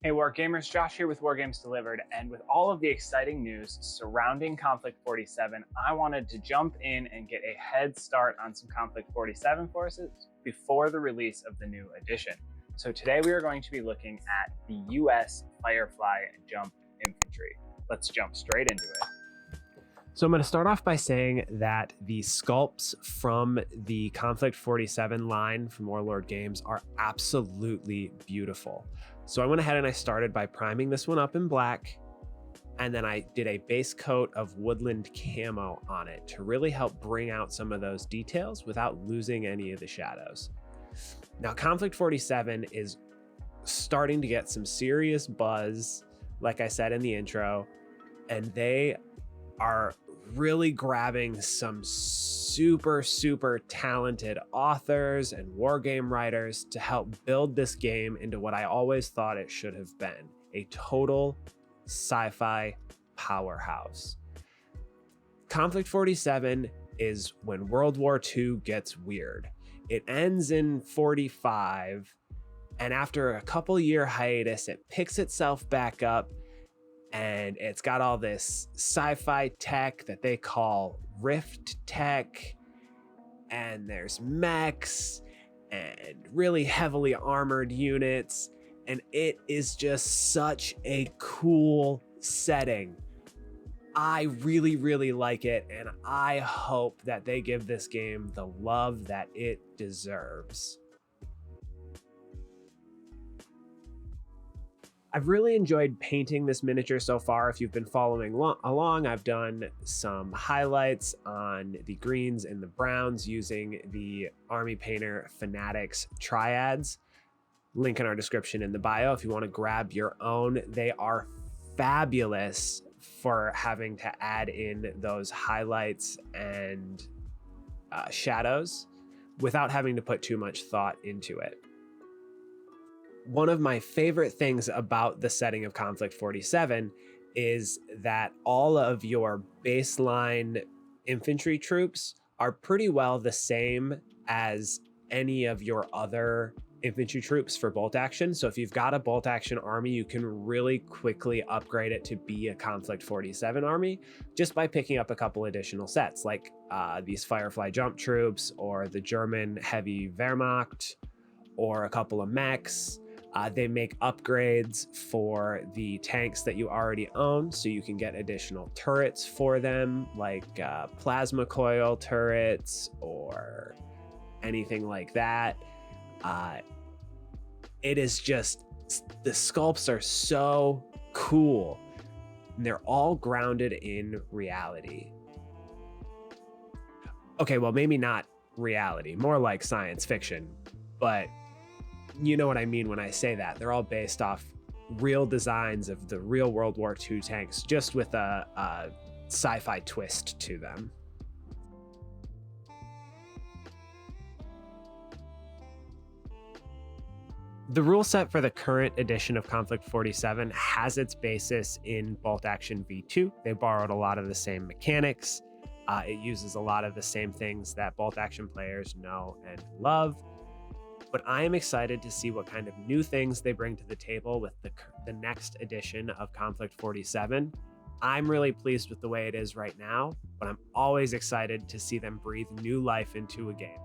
Hey Wargamers, Josh here with Wargames Delivered, and with all of the exciting news surrounding Conflict 47, I wanted to jump in and get a head start on some Conflict 47 forces before the release of the new edition. So today we are going to be looking at the US Firefly Jump Infantry. Let's jump straight into it. So I'm going to start off by saying that the sculpts from the Conflict 47 line from Warlord Games are absolutely beautiful. So I went ahead and I started by priming this one up in black, and then I did a base coat of woodland camo on it to really help bring out some of those details without losing any of the shadows. Now, Conflict 47 is starting to get some serious buzz, like I said in the intro, and they are really grabbing some super talented authors and wargame writers to help build this game into what I always thought it should have been, a total sci-fi powerhouse. Conflict 47 is when World War II gets weird. It ends in 45, and after a couple year hiatus, it picks itself back up, and it's got all this sci-fi tech that they call Rift tech, and there's mechs and really heavily armored units, and it is just such a cool setting. I really like it, and I hope that they give this game the love that it deserves. I've really enjoyed painting this miniature so far. If you've been following along, I've done some highlights on the greens and the browns using the Army Painter Fanatics triads. Link in our description in the bio if you want to grab your own. They are fabulous for having to add in those highlights and shadows without having to put too much thought into it. One of my favorite things about the setting of Conflict 47 is that all of your baseline infantry troops are pretty well the same as any of your other infantry troops for bolt action. So if you've got a bolt action army, you can really quickly upgrade it to be a Conflict 47 army just by picking up a couple additional sets, like these Firefly Jump troops or the German heavy Wehrmacht or a couple of mechs. They make upgrades for the tanks that you already own, so you can get additional turrets for them, like plasma coil turrets or anything like that. It is just, the sculpts are so cool, and they're all grounded in reality. Okay, well, maybe not reality, more like science fiction, but you know what I mean when I say that. They're all based off real designs of the real World War II tanks, just with a sci-fi twist to them. The rule set for the current edition of Conflict 47 has its basis in Bolt Action V2. They borrowed a lot of the same mechanics. It uses a lot of the same things that Bolt Action players know and love. But I am excited to see what kind of new things they bring to the table with the next edition of Conflict 47. I'm really pleased with the way it is right now, but I'm always excited to see them breathe new life into a game.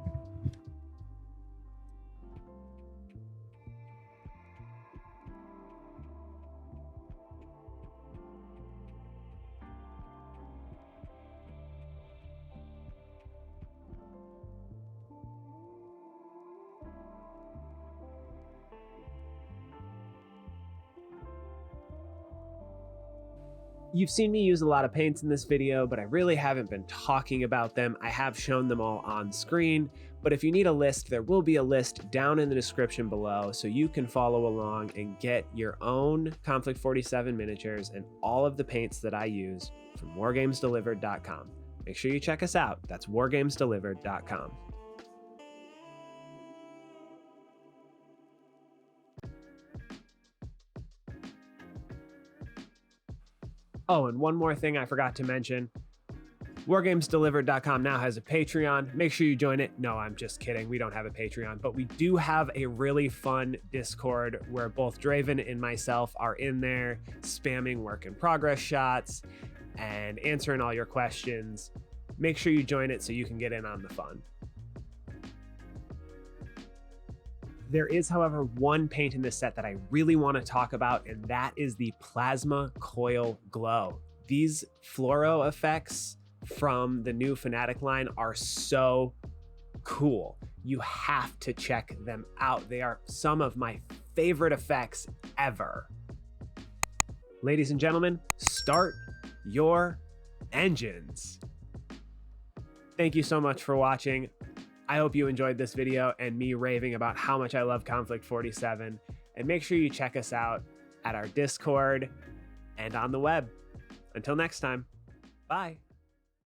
You've seen me use a lot of paints in this video, but I really haven't been talking about them. I have shown them all on screen, but if you need a list, there will be a list down in the description below so you can follow along and get your own Conflict 47 miniatures and all of the paints that I use from wargamesdelivered.com. Make sure you check us out. That's wargamesdelivered.com. Oh, and one more thing I forgot to mention. WargamesDelivered.com now has a Patreon. Make sure you join it. No, I'm just kidding. We don't have a Patreon, but we do have a really fun Discord where both Draven and myself are in there spamming work in progress shots and answering all your questions. Make sure you join it so you can get in on the fun. There is, however, one paint in this set that I really want to talk about, and that is the Plasma Coil Glow. These fluoro effects from the new Fnatic line are so cool. You have to check them out. They are some of my favorite effects ever. Ladies and gentlemen, start your engines. Thank you so much for watching. I hope you enjoyed this video and me raving about how much I love Conflict 47. And make sure you check us out at our Discord and on the web. Until next time, bye.